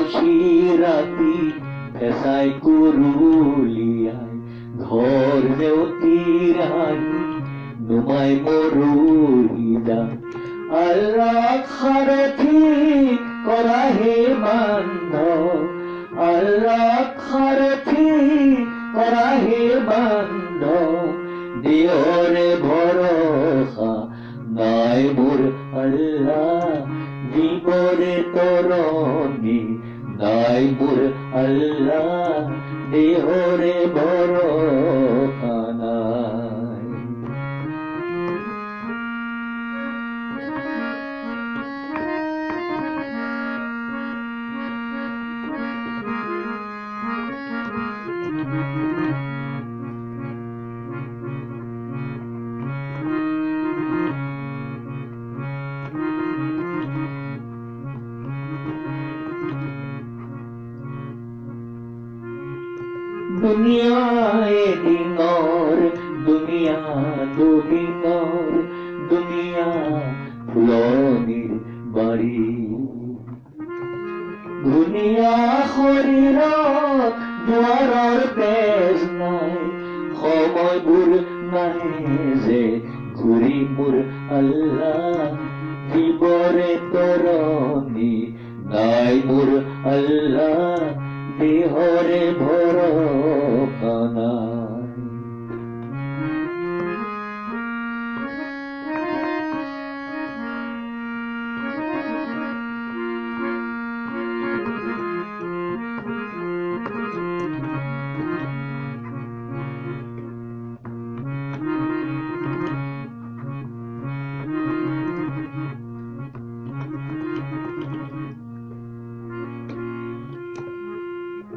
মাউসী রাতি ফেসাই কুরুলিয়াই ঘর নেওতির হানি নুমাই মরুহিদা আল্লাহ খারথি করা হে বান্ধ আল্লাহ খারথি করা হে বান্ধ দিওরে ভরসা নাই মোর আল্লাহ জীবরে তরণী নাই মোর আল্লাহ দেহরে ভরসা নাই दुनिया एदिनर दुनिया दुदिनर दुनिया फुलनिर बाड़ी दुनिया शरीरत दुआरर पेज নাই সময়বোৰ নাই যে ঘূৰি মোৰ আল্লাহ জীৱৰে তৰণি নাই মোৰ আল্লাহ দেহৰে ভৰসা নাই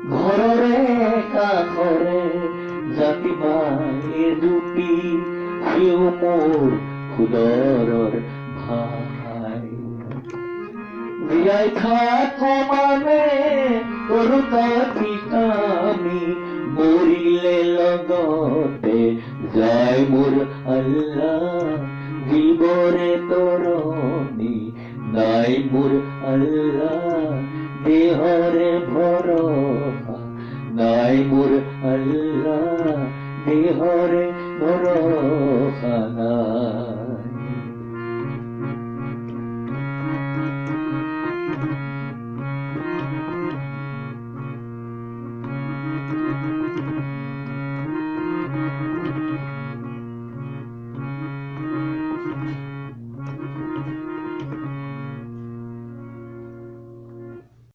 ঘৰৰে কাষৰে জাতি মায়ে জুপি সিও মোৰ খুদৰৰ ভাই জীয়াই থাক মানে কৰোতা ঠিকানি মৰিলে লগতে যায় মোৰ আল্লাহ জীৱৰে তৰণি নাই মোৰ আল্লাহ দেহৰে ভৰসা নাই মোৰ আল্লাহ দেহৰে ভৰসা নাই